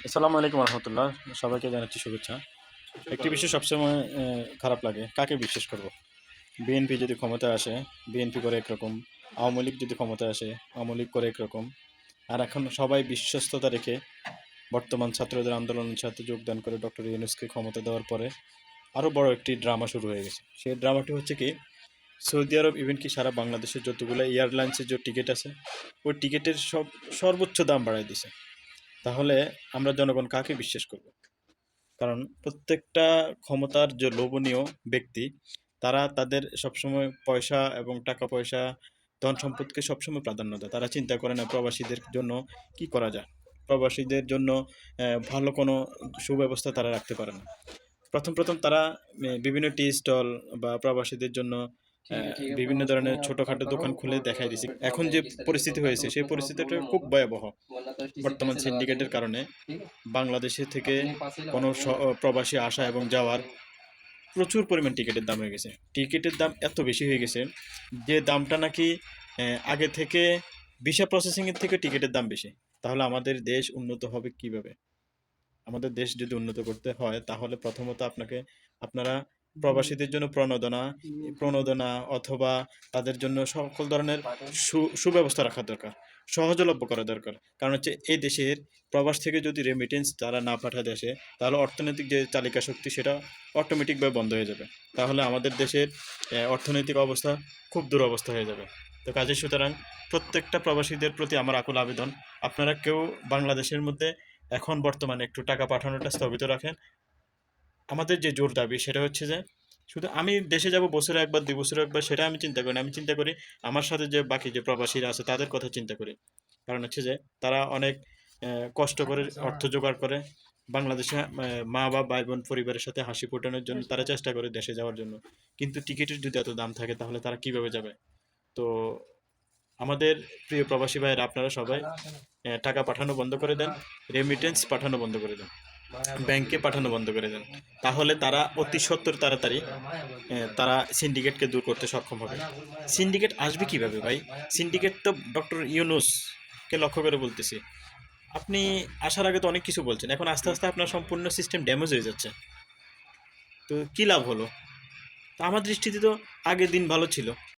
আসসালামু আলাইকুম রহমতুল্লাহ। সবাইকে জানাচ্ছি শুভেচ্ছা। একটি বিষয় সবসময় খারাপ লাগে, কাকে বিশ্বাস করব? বিএনপি যদি ক্ষমতায় আসে, বিএনপি করে একরকম; আওয়ামী লীগ যদি ক্ষমতায় আসে, আওয়ামী লীগ করে একরকম। আর এখন সবাই বিশ্বস্ততা রেখে বর্তমান ছাত্রদের আন্দোলনের সাথে যোগদান করে ডক্টর ইউনূসকে ক্ষমতা দেওয়ার পরে আরও বড় একটি ড্রামা শুরু হয়ে গেছে। সেই ড্রামাটি হচ্ছে কি, সৌদি আরব ইভেন কি সারা বাংলাদেশের যতগুলো এয়ারলাইন্সের যে টিকিট আছে, ওই টিকিটের সর্বোচ্চ দাম বাড়ায় দিছে। তাহলে আমরা জনগণ কাকে বিশ্বাস করব? কারণ প্রত্যেকটা ক্ষমতার যে লোভনীয় ব্যক্তি, তারা তাদের সবসময় পয়সা এবং টাকা পয়সা, ধন সম্পদকে সবসময় প্রাধান্য দেয়। তারা চিন্তা করে না প্রবাসীদের জন্য কি করা যায়। প্রবাসীদের জন্য ভালো কোনো সুব্যবস্থা তারা রাখতে পারে না। প্রথম তারা বিভিন্ন টি স্টল বা প্রবাসীদের জন্য বিভিন্ন ধরনের ছোটোখাটো দোকান খুলে দেখাই দিছে। এখন যে পরিস্থিতি হয়েছে, সেই পরিস্থিতিটা খুব ভয়াবহ। বর্তমান সিন্ডিকেটের কারণে বাংলাদেশে থেকে কোনো প্রবাসী আসা এবং যাওয়ার প্রচুর পরিমাণ টিকিটের দাম হয়ে গেছে। টিকিটের দাম এত বেশি হয়ে গেছে যে দামটা নাকি আগে থেকে ভিসা প্রসেসিংয়ের থেকে টিকিটের দাম বেশি। তাহলে আমাদের দেশ উন্নত হবে কিভাবে? আমাদের দেশ যদি উন্নত করতে হয়, তাহলে প্রথমত আপনারা প্রবাসীদের জন্য প্রণোদনা অথবা তাদের জন্য সকল ধরনের সুব্যবস্থা রাখা দরকার, সহজলভ্য করা দরকার। কারণ হচ্ছে এই দেশের প্রবাস থেকে যদি রেমিটেন্স তারা না পাঠায় দেশে, তাহলে অর্থনৈতিক যে চালিকা শক্তি সেটা অটোমেটিকভাবে বন্ধ হয়ে যাবে। তাহলে আমাদের দেশের অর্থনৈতিক অবস্থা খুব দুরবস্থা হয়ে যাবে। তো কাজেই সুতরাং প্রত্যেকটা প্রবাসীদের প্রতি আমার আকুল আবেদন, আপনারা কেউ বাংলাদেশের মধ্যে এখন বর্তমানে একটু টাকা পাঠানোটা স্থগিত রাখেন। আমাদের যে জোর দাবি সেটা হচ্ছে যে, শুধু আমি দেশে যাব বছরে একবার ২ বছরে একবার সেটা আমি চিন্তা করি না। আমি চিন্তা করি আমার সাথে যে বাকি যে প্রবাসীরা আছে তাদের কথা চিন্তা করি। কারণ হচ্ছে যে তারা অনেক কষ্ট করে অর্থ জোগাড় করে বাংলাদেশে মা বা ভাই বোন পরিবারের সাথে হাসি ফোটানোর জন্য তারা চেষ্টা করে দেশে যাওয়ার জন্য। কিন্তু টিকিটের যদি এত দাম থাকে তাহলে তারা কিভাবে যাবে? তো আমাদের প্রিয় প্রবাসী ভাইয়েরা, আপনারা সবাই টাকা পাঠানো বন্ধ করে দেন, রেমিটেন্স পাঠানো বন্ধ করে দেন, ব্যাংকে পাঠানো বন্ধ করে দেন। তাহলে তারা অতি সত্বর তাড়াতাড়ি তারা সিন্ডিকেটকে দূর করতে সক্ষম হবে। সিন্ডিকেট আসবে কিভাবে ভাই? সিন্ডিকেট তো ডক্টর ইউনূসকে লক্ষ্য করে বলতেছি। আপনি আসার আগে তো অনেক কিছু বলছেন, এখন আস্তে আস্তে আপনার সম্পূর্ণ সিস্টেম ড্যামেজ হয়ে যাচ্ছে। তো কী লাভ হলো? আমার দৃষ্টিতে তো আগের দিন ভালো ছিল।